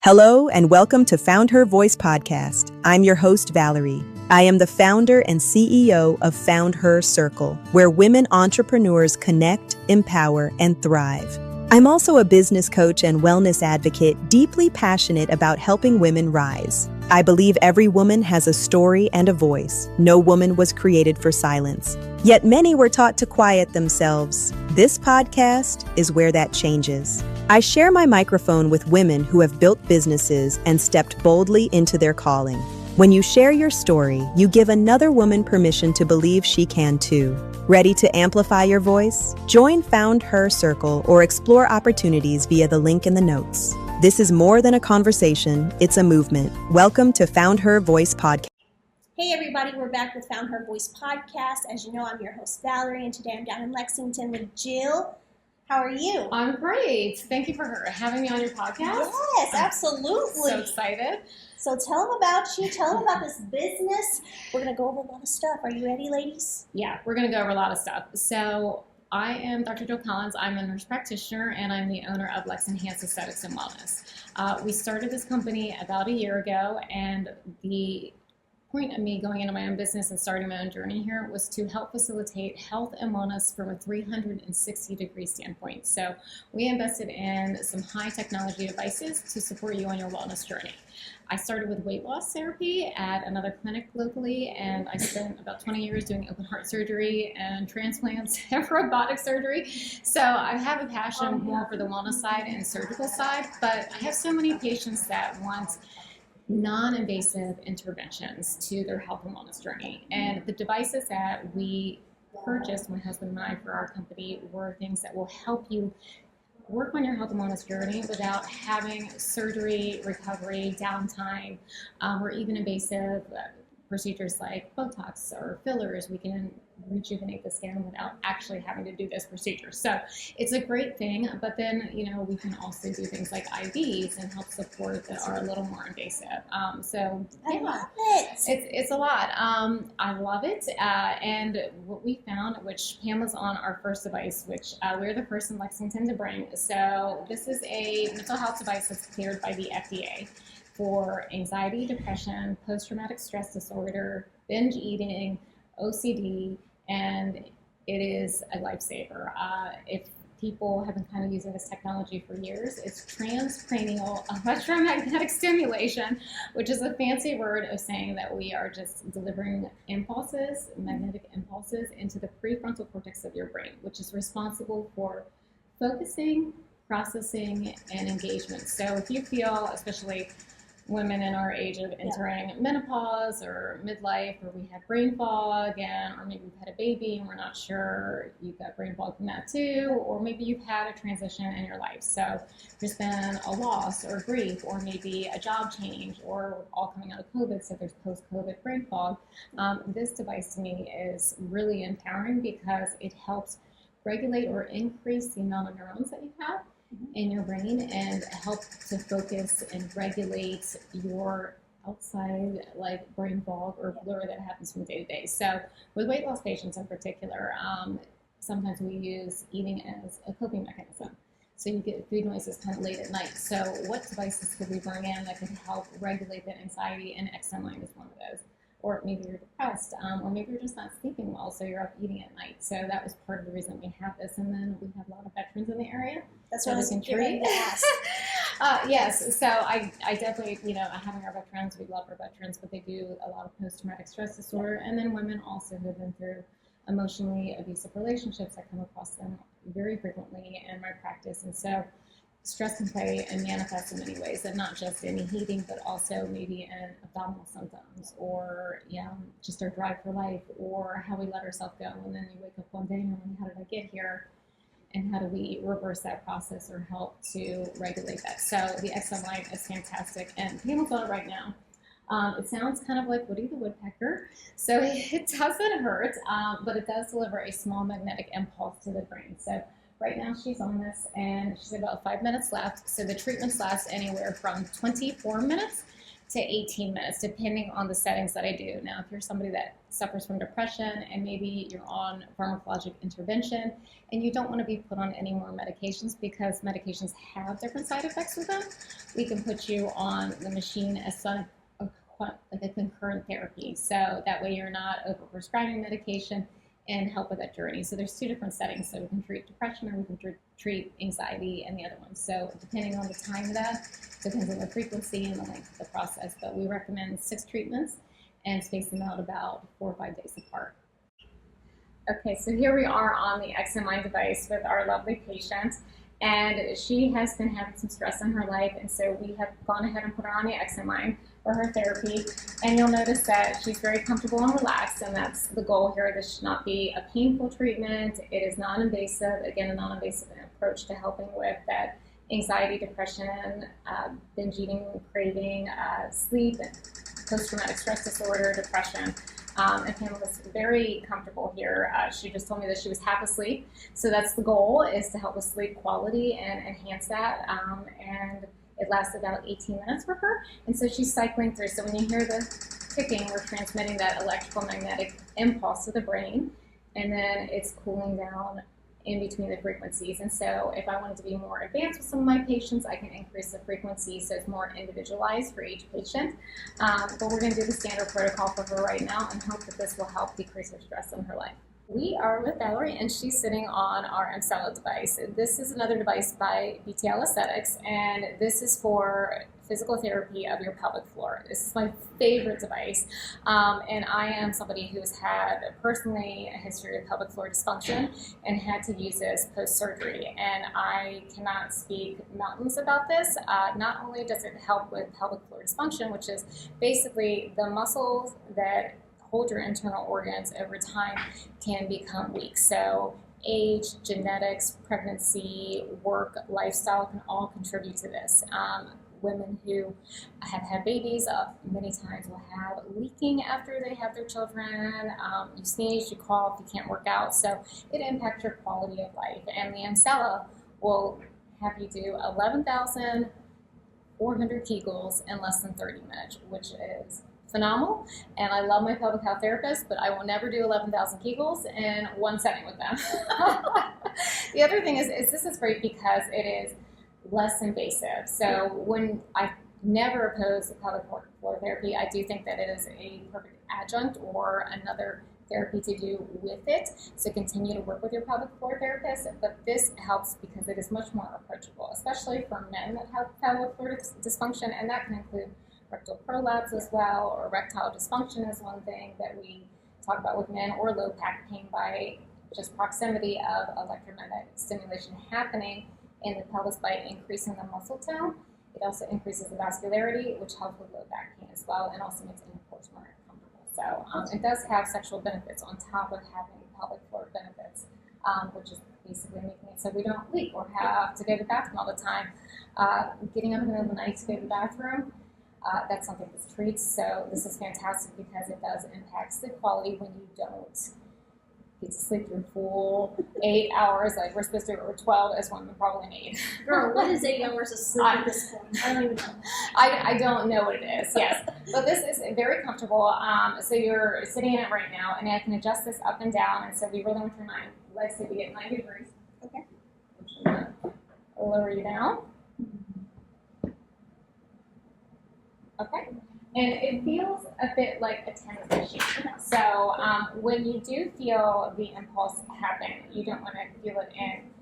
Hello and welcome to FoundHER Voice podcast. I'm your host, Valerie. I am the founder and CEO of FoundHER Circle, where women entrepreneurs connect, empower, and thrive. I'm also a business coach and wellness advocate deeply passionate about helping women rise. I believe every woman has a story and a voice. No woman was created for silence. Yet many were taught to quiet themselves. This podcast is where that changes. I share my microphone with women who have built businesses and stepped boldly into their calling. When you share your story, you give another woman permission to believe she can too. Ready to amplify your voice? Join FoundHER Circle or explore opportunities via the link in the notes. This is more than a conversation, it's a movement. Welcome to FoundHER Voice podcast. Hey everybody, we're back with FoundHER Voice podcast. As you know, I'm your host Valerie, and today I'm down in Lexington with Jill. How are you? I'm great. Thank you for having me on your podcast. Yes, absolutely. So excited. So tell them about you. Tell them about this business. We're going to go over a lot of stuff. Are you ready, ladies? Yeah, we're going to go over a lot of stuff. So I am Dr. Jill Collins. I'm a nurse practitioner, and I'm the owner of LexEnhance Aesthetics Wellness. We started this company about a year ago, and the point of me going into my own business and starting my own journey here was to help facilitate health and wellness from a 360-degree standpoint. So we invested in some high technology devices to support you on your wellness journey. I started with weight loss therapy at another clinic locally, and I spent about 20 years doing open heart surgery and transplants and robotic surgery. So I have a passion more for the wellness side and surgical side, but I have so many patients that want non-invasive interventions to their health and wellness journey. And the devices that we purchased, my husband and I, for our company, were things that will help you work on your health and wellness journey without having surgery, recovery, downtime, or even invasive procedures like Botox or fillers. We can rejuvenate the skin without actually having to do this procedure. So it's a great thing, but then, we can also do things like IVs and help support that are a little more invasive. I love it. It's a lot. I love it. And what we found, which Pam was on our first device, which we're the first in Lexington to bring. So this is a mental health device that's cleared by the FDA for anxiety, depression, post-traumatic stress disorder, binge eating, OCD, and it is a lifesaver. If people have been kind of using this technology for years, it's transcranial electromagnetic stimulation, which is a fancy word of saying that we are just delivering impulses, magnetic impulses, into the prefrontal cortex of your brain, which is responsible for focusing, processing, and engagement. So if you feel, especially women in our age of entering menopause or midlife, or we have brain fog, or maybe we've had a baby and we're not sure, you've got brain fog from that too, or maybe you've had a transition in your life. So there's been a loss or grief, or maybe a job change, or we're all coming out of COVID, so there's post-COVID brain fog. This device to me is really empowering because it helps regulate or increase the amount of neurons that you have in your brain and help to focus and regulate your outside brain fog or blur that happens from day to day. So with weight loss patients in particular, sometimes we use eating as a coping mechanism. So you get food noises kind of late at night. So what devices could we bring in that could help regulate that anxiety? And XM is one of those. Or maybe you're depressed, or maybe you're just not sleeping well, so you're up eating at night. So that was part of the reason we have this. And then we have a lot of veterans in the area. That's what I was getting to ask. Yes, so I definitely, having our veterans, we love our veterans, but they do a lot of post-traumatic stress disorder. And then women also who have been through emotionally abusive relationships. I come across them very frequently in my practice. And so stress can play and manifest in many ways, and not just in heating, but also maybe in abdominal symptoms, or just our drive for life, or how we let ourselves go. And then you wake up one day and you're like, how did I get here? And how do we reverse that process or help to regulate that? So the XM line is fantastic, and Pamela's on it right now. It sounds kind of like Woody the Woodpecker, so it doesn't hurt, but it does deliver a small magnetic impulse to the brain. So right now she's on this, and she's about 5 minutes left. So the treatments last anywhere from 24 minutes to 18 minutes, depending on the settings that I do. Now, if you're somebody that suffers from depression and maybe you're on pharmacologic intervention and you don't want to be put on any more medications because medications have different side effects with them, we can put you on the machine as like a concurrent therapy. So that way you're not overprescribing medication and help with that journey. So there's two different settings. So we can treat depression or we can treat anxiety and the other one. So depending on the time of that, depends on the frequency and the length of the process. But we recommend 6 treatments and space them out about 4 or 5 days apart. Okay, so here we are on the LexEnhance device with our lovely patient. And she has been having some stress in her life, and so we have gone ahead and put her on the LexEnhance for her therapy. And you'll notice that she's very comfortable and relaxed, and that's the goal here. This should not be a painful treatment. It is non-invasive, again, a non-invasive approach to helping with that anxiety, depression, binge eating, craving, sleep, post-traumatic stress disorder, depression. And Pamela was very comfortable here. She just told me that she was half asleep. So that's the goal, is to help with sleep quality and enhance that. And it lasts about 18 minutes for her. And so she's cycling through. So when you hear the ticking, we're transmitting that electrical magnetic impulse to the brain. And then it's cooling down in between the frequencies. And so if I wanted to be more advanced with some of my patients, I can increase the frequency so it's more individualized for each patient. But we're going to do the standard protocol for her right now and hope that this will help decrease her stress in her life. We are with Valerie, and she's sitting on our Emsella device. This is another device by BTL Aesthetics, and this is for physical therapy of your pelvic floor. This is my favorite device, and I am somebody who's had personally a history of pelvic floor dysfunction and had to use this post-surgery, and I cannot speak mountains about this. Not only does it help with pelvic floor dysfunction, which is basically the muscles that hold your internal organs over time can become weak. So age, genetics, pregnancy, work, lifestyle can all contribute to this. Women who have had babies many times will have leaking after they have their children. You sneeze, you cough, you can't work out. So it impacts your quality of life. And the Emsella will have you do 11,400 Kegels in less than 30 minutes, which is phenomenal. And I love my pelvic health therapist, but I will never do 11,000 Kegels in one setting with them. The other thing is this is great because it is less invasive. So when I never oppose pelvic floor therapy, I do think that it is a perfect adjunct or another therapy to do with it. So continue to work with your pelvic floor therapist, but this helps because it is much more approachable, especially for men that have pelvic floor dysfunction, and that can include rectal prolapse as well, or erectile dysfunction is one thing that we talk about with men, or low back pain by just proximity of electromagnetic stimulation happening in the pelvis by increasing the muscle tone. It also increases the vascularity, which helps with low back pain as well, and also makes intercourse more comfortable. So it does have sexual benefits on top of having pelvic floor benefits, which is basically making it so we don't leak or have to go to the bathroom all the time. Getting up in the middle of the night to go to the bathroom, that's something that treats. So this is fantastic because it does impact sleep quality when you don't get to sleep your full 8 hours. Like we're supposed to, or 12 as women probably need. Girl, what is 8 hours of sleep at this point? I don't even know. I don't know what it is, yes. But this is very comfortable. So you're sitting in it right now, and I can adjust this up and down. And so we really want your legs to be at 90 degrees. Okay. I'll lower you down. Okay, and it feels a bit like a tennis machine. So when you do feel the impulse happen, you don't want to feel it in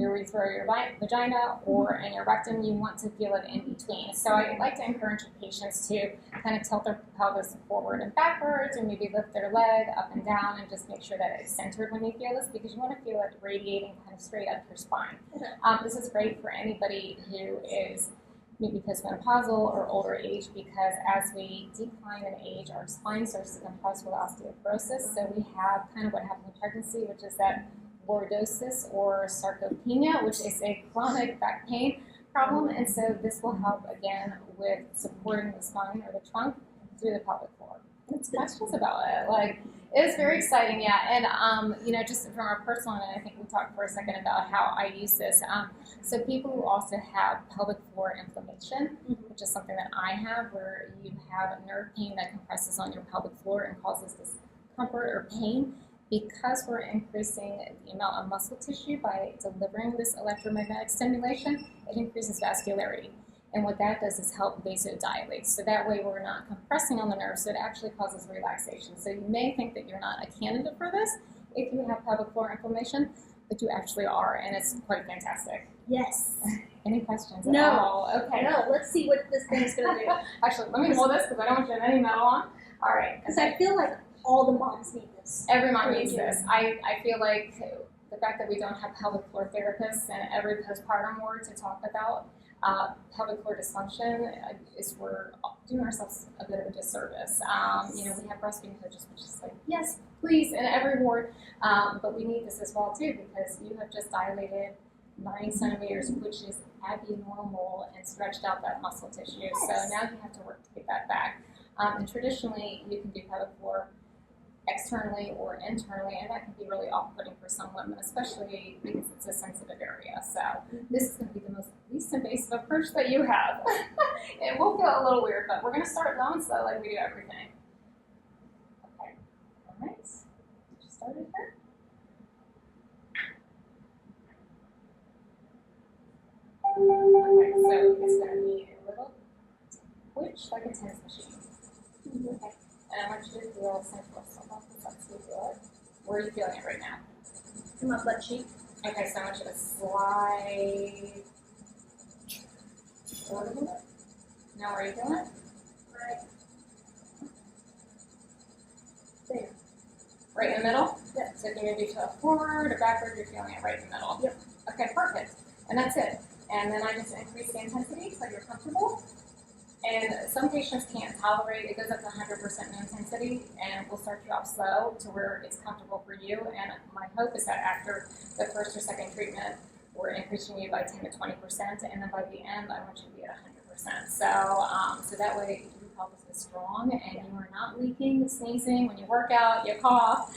your urethra or your vagina or in your rectum. You want to feel it in between. So I like to encourage patients to kind of tilt their pelvis forward and backwards, or maybe lift their leg up and down, and just make sure that it's centered when you feel this, because you want to feel it radiating kind of straight up your spine. This is great for anybody who is maybe postmenopausal or older age, because as we decline in age, our spine starts to compress with osteoporosis. So we have kind of what happens in pregnancy, which is that lordosis or sarcopenia, which is a chronic back pain problem. And so this will help again with supporting the spine or the trunk through the pelvic floor. questions about it. Like, it's very exciting, yeah. And you know, just from our personal, and I think we talked for a second about how I use this. So people who also have pelvic floor inflammation, which is something that I have, where you have nerve pain that compresses on your pelvic floor and causes discomfort or pain, because we're increasing the amount of muscle tissue by delivering this electromagnetic stimulation, it increases vascularity. And what that does is help vasodilate. So that way we're not compressing on the nerve, so it actually causes relaxation. So you may think that you're not a candidate for this if you have pelvic floor inflammation, but you actually are, and it's quite fantastic. Yes. Any questions at No. all? Okay. No, let's see what this thing's going to do. Actually, let me hold this because I don't want you to have any metal on. All right. Because I feel like all the moms need this. Every mom needs this. I feel like the fact that we don't have pelvic floor therapists in every postpartum ward to talk about pelvic floor dysfunction is we're doing ourselves a bit of a disservice. You know, we have breastfeeding coaches, which is like, yes, please, in every ward, but we need this as well too, because you have just dilated 9 centimeters, which is abnormal, and stretched out that muscle tissue. Yes. So now you have to work to get that back. And traditionally, you can do pelvic floor externally or internally, and that can be really off-putting for some women, especially because it's a sensitive area. So this is going to be the most least invasive approach that you have. It will feel a little weird, but we're going to start low and slow like we do everything. Okay, all right. Just started here. Okay, so it's going to be a little twitch like a tennis machine. Okay. And I want you to feel central. So let's feel it. Where are you feeling it right now? In my butt cheek. Okay, so I want you to slide a little bit. Now where are you feeling it? Right there. Right in the middle? Yep. So if you maybe to a forward or backward, you're feeling it right in the middle. Yep. Okay, perfect. And that's it. And then I just increase the intensity so you're comfortable. And some patients can't tolerate, it goes up to 100% no intensity, and we'll start you off slow to where it's comfortable for you. And my hope is that after the first or second treatment, we're increasing you by 10 to 20%, and then by the end, I want you to be at 100%. So that way, your pelvis is strong, and you are not leaking, sneezing. When you work out, you cough,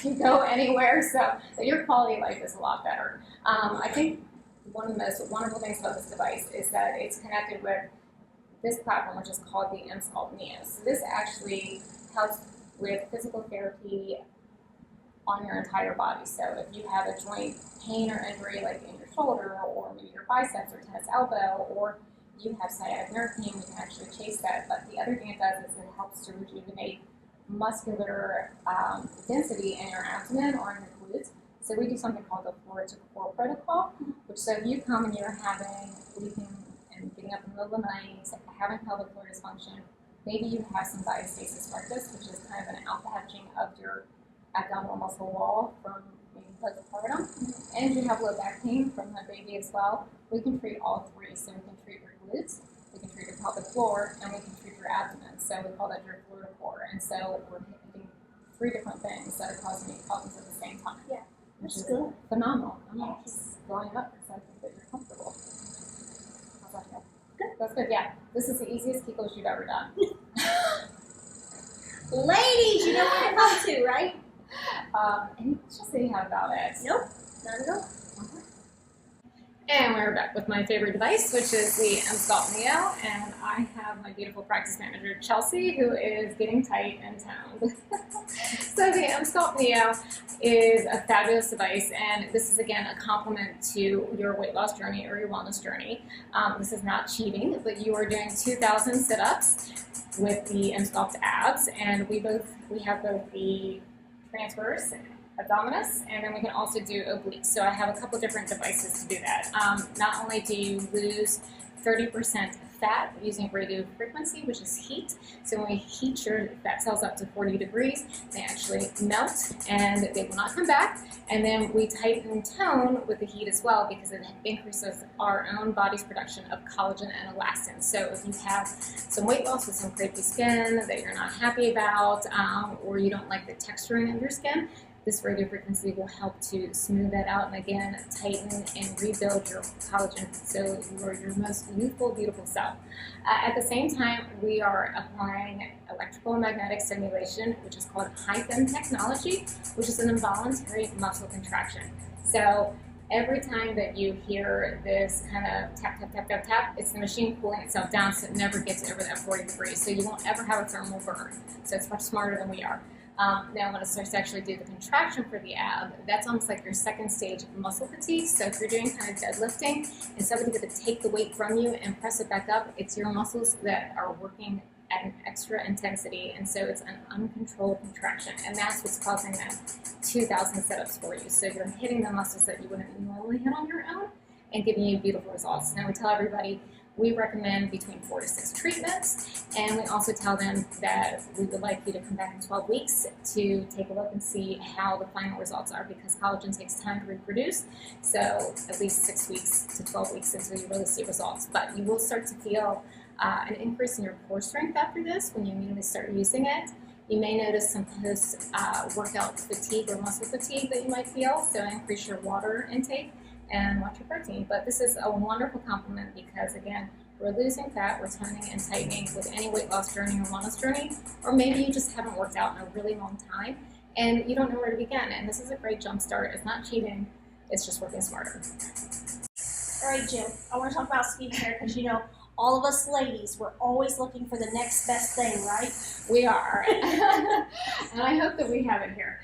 you go anywhere, so your quality of life is a lot better. I think one of the most wonderful things about this device is that it's connected with this platform, which is called the mSculpt Neo. So this actually helps with physical therapy on your entire body. So if you have a joint pain or injury like in your shoulder or maybe your biceps or tennis elbow, or you have sciatic nerve pain, we can actually chase that. But the other thing it does is it helps to rejuvenate muscular density in your abdomen or in your glutes. So we do something called the floor to core protocol, which so if you come and you're having leaking and getting up in the middle of the night, having pelvic floor dysfunction, maybe you have some diastasis rectus, which is kind of an alpha hedging of your abdominal muscle wall from maybe postpartum, and you have low back pain from the baby as well. We can treat all three. So we can treat your glutes, we can treat your pelvic floor, and we can treat your abdomen. So we call that your floor to core. And so we're hitting 3 different things that are causing problems at the same time. Yeah, which that's is good. phenomenal. I'm not just going up because I think that you're comfortable. How's that feel? Good. That's good. Yeah. This is the easiest Kegels you've ever done. Ladies, you know where to come to, right? Any questions that you have about it? Nope, none at all. Okay. And we're back with my favorite device, which is the mSculpt Neo, and I have my beautiful practice manager, Chelsea, who is getting tight and toned. So the mSculpt Neo is a fabulous device, and this is, again, a complement to your weight loss journey or your wellness journey. This is not cheating, but you are doing 2,000 sit-ups with the mSculpt abs, and we have both the transverse abdominis, and then we can also do obliques. So I have a couple different devices to do that. Not only do you lose 30% fat using radio frequency, which is heat. So when we heat your fat cells up to 40 degrees, they actually melt and they will not come back. And then we tighten tone with the heat as well, because it increases our own body's production of collagen and elastin. So if you have some weight loss with some crepey skin that you're not happy about, or you don't like the texturing of your skin, this radio frequency will help to smooth that out and again tighten and rebuild your collagen so you are your most youthful, beautiful self. At the same time, we are applying electrical and magnetic stimulation, which is called high-FEM technology, which is an involuntary muscle contraction. So every time that you hear this kind of tap, tap, tap, tap, tap, it's the machine cooling itself down so it never gets over that 40 degrees. So you won't ever have a thermal burn. So it's much smarter than we are. Now when it starts to actually do the contraction for the ab, that's almost like your second stage of muscle fatigue. So if you're doing kind of deadlifting and somebody's going to take the weight from you and press it back up, it's your muscles that are working at an extra intensity, and so it's an uncontrolled contraction, and that's what's causing them 2,000 setups for you. So you're hitting the muscles that you wouldn't normally hit on your own and giving you beautiful results. Now we tell everybody we recommend between 4 to 6 treatments, and we also tell them that we would like you to come back in 12 weeks to take a look and see how the final results are, because collagen takes time to reproduce, so at least 6 weeks to 12 weeks until you really see results. But you will start to feel an increase in your core strength after this when you immediately start using it. You may notice some post-workout fatigue or muscle fatigue that you might feel, so increase your water intake and watch your protein. But this is a wonderful complement because, again, we're losing fat, we're toning and tightening with any weight loss journey or wellness journey, or maybe you just haven't worked out in a really long time and you don't know where to begin. And this is a great jump start. It's not cheating, it's just working smarter. All right, Jill, I want to talk about skincare because, you know, all of us ladies, we're always looking for the next best thing, right? We are. And I hope that we have it here.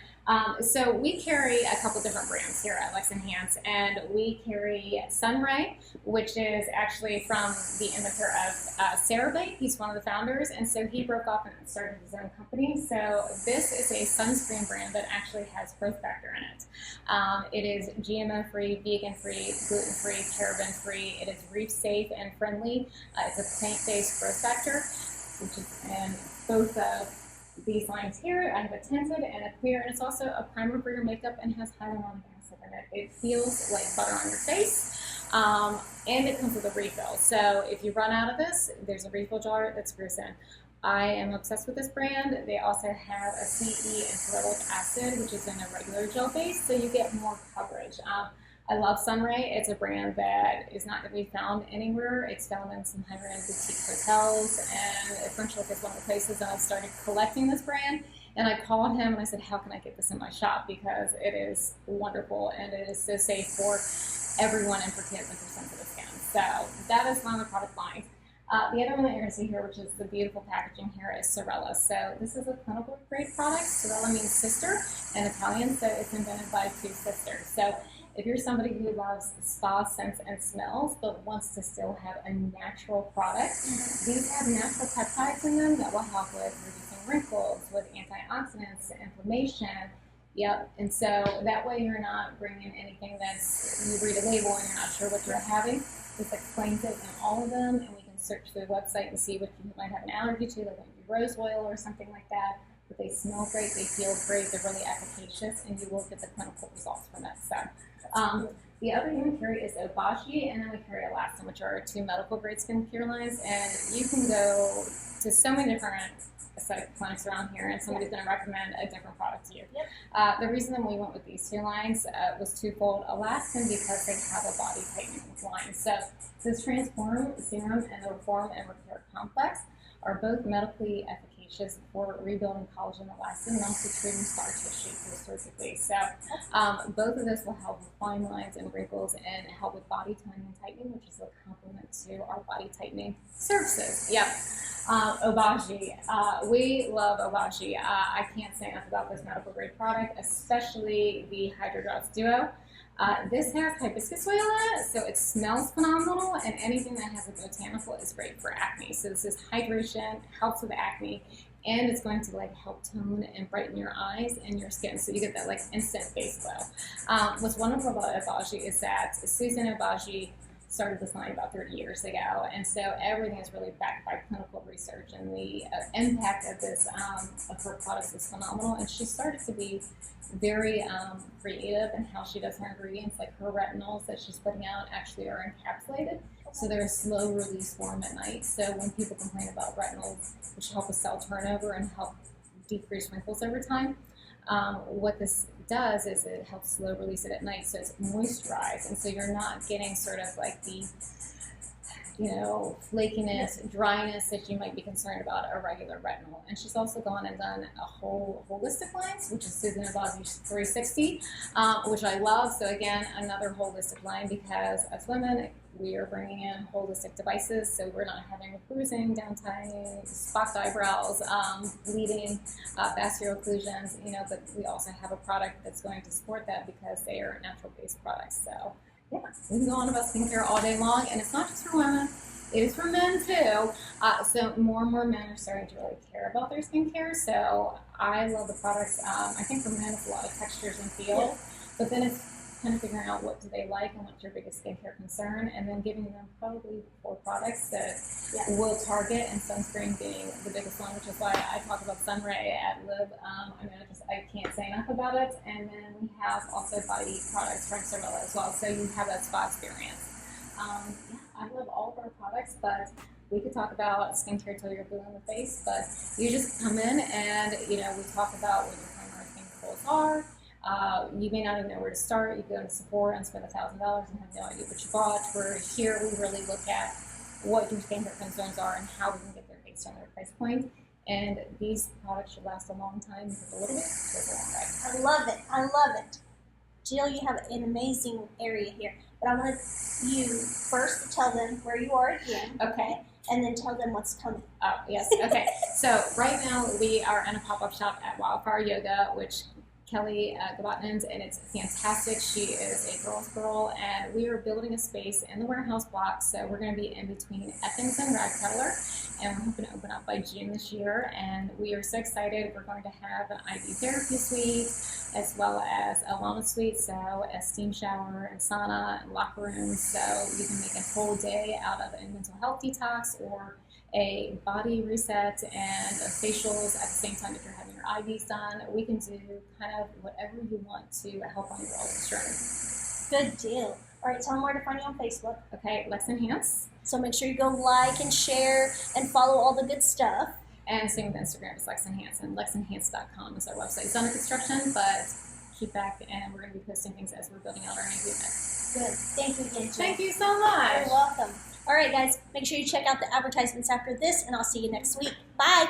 So we carry a couple different brands here at LexEnhance, and we carry Sunray, which is actually from the inventor of CeraVe. He's one of the founders, and so he broke off and started his own company. So this is a sunscreen brand that actually has growth factor in it. It is GMO-free, vegan-free, gluten-free, paraben-free. It is reef-safe and friendly. It's a plant-based growth factor, which is in both these lines here. I have a tinted and a clear, and it's also a primer for your makeup and has hyaluronic acid in it. It feels like butter on your face, and it comes with a refill. So if you run out of this, there's a refill jar that screws in. I am obsessed with this brand. They also have a CE and ferulic acid, which is in a regular gel base, so you get more coverage. I love Sunray. It's a brand that is not going to be found anywhere. It's found in some higher-end boutique hotels, and French Lick is one of the places that I've started collecting this brand. And I called him and I said, how can I get this in my shop? Because it is wonderful and it is so safe for everyone and for kids and for sensitive skin. So that is one of the product lines. The other one that you're going to see here, which is the beautiful packaging here, is Sorella. So this is a clinical grade product. Sorella means sister in Italian, so it's invented by 2 sisters. So if you're somebody who loves spa scents and smells but wants to still have a natural product, these have natural peptides in them that will help with reducing wrinkles, with antioxidants, inflammation. Yep, and so that way you're not bringing anything that's, you read a label and you're not sure what you're having. This explains it in all of them, and we can search through the website and see what you might have an allergy to, like maybe rose oil or something like that. But they smell great, they feel great, they're really efficacious, and you will get the clinical results from it. So the other thing we carry is Obagi, and then we carry Elastin, which are our 2 medical grade skincare lines. And you can go to so many different aesthetic clinics around here, and somebody's going to recommend a different product to you. Yep. The reason that we went with these 2 lines was twofold. Elastin, because they have a body tightening line. So this Transform Serum and the Reform and Repair Complex are both medically efficacious for rebuilding collagen and elastin and also treating scar tissue surgically. So both of this will help with fine lines and wrinkles and help with body toning and tightening, which is a complement to our body tightening services. Yep. Obagi. We love Obagi. I can't say enough about this medical grade product, especially the Hydro Drops Duo. This has hibiscus oil in it, so it smells phenomenal, and anything that has a botanical is great for acne. So this is hydration, helps with acne, and it's going to like help tone and brighten your eyes and your skin, so you get that like instant face glow. What's wonderful about Obagi is that Susan Obagi started this line about 30 years ago, and so everything is really backed by clinical research, and the impact of this of her products is phenomenal. And she started to be very creative in how she does her ingredients. Like her retinols that she's putting out actually are encapsulated, so they're a slow release form at night. So when people complain about retinols, which help with cell turnover and help decrease wrinkles over time, what this does is it helps slow release it at night, so it's moisturized, and so you're not getting sort of like the flakiness, dryness that you might be concerned about a regular retinol. And she's also gone and done a whole holistic line, which is Susan and Bobby's 360, which I love. So again, another holistic line, because as women, we are bringing in holistic devices, so we're not having bruising, down tiny, spots eyebrows, bleeding, vascular occlusions, but we also have a product that's going to support that because they are natural-based products. So yeah, we can go on about skincare all day long, and it's not just for women, it is for men too. So more and more men are starting to really care about their skincare, so I love the products. I think for men it's a lot of textures and feel, but then it's kind of figuring out what do they like and what's your biggest skincare concern, and then giving them probably 4 products that will target, and sunscreen being the biggest one, which is why I talk about Sunray ad lib. I can't say enough about it. And then we have also body products from Cervella as well, so you have that spa experience. I love all of our products, but we could talk about skincare till you're blue in the face, but you just come in and we talk about what your primary skin goals are. You may not even know where to start. You go to Sephora and spend $1,000 and have no idea what you bought. We're here, we really look at what your skincare concerns are and how we can get there based on their price point. And these products should last a long time, because a little bit goes a long way. I love it. I love it. Jill, you have an amazing area here. But I want you first to tell them where you are again. Okay. And then tell them what's coming. Oh, yes. Okay. So right now we are in a pop-up shop at Wildfire Yoga, which Kelly Gabatnins, and it's fantastic. She is a girl's girl, and we are building a space in the warehouse block, so we're going to be in between Effings and Ragpeddler, and we're hoping to open up by June this year, and we are so excited. We're going to have an IV therapy suite, as well as a wellness suite, so a steam shower and sauna and locker rooms, so you can make a whole day out of a mental health detox or a body reset and facials at the same time if you're having your IVs done. We can do kind of whatever you want to help on your wellness journey. Good deal. All right, tell them where to find you on Facebook. Okay, LexEnhance. So make sure you go like and share and follow all the good stuff. And same with Instagram, it's LexEnhance, and LexEnhance.com is our website. It's under construction, but keep back, and we're going to be posting things as we're building out our new unit. Good. Thank you again, Jill. Thank you so much. You're welcome. All right, guys, make sure you check out the advertisements after this, and I'll see you next week. Bye.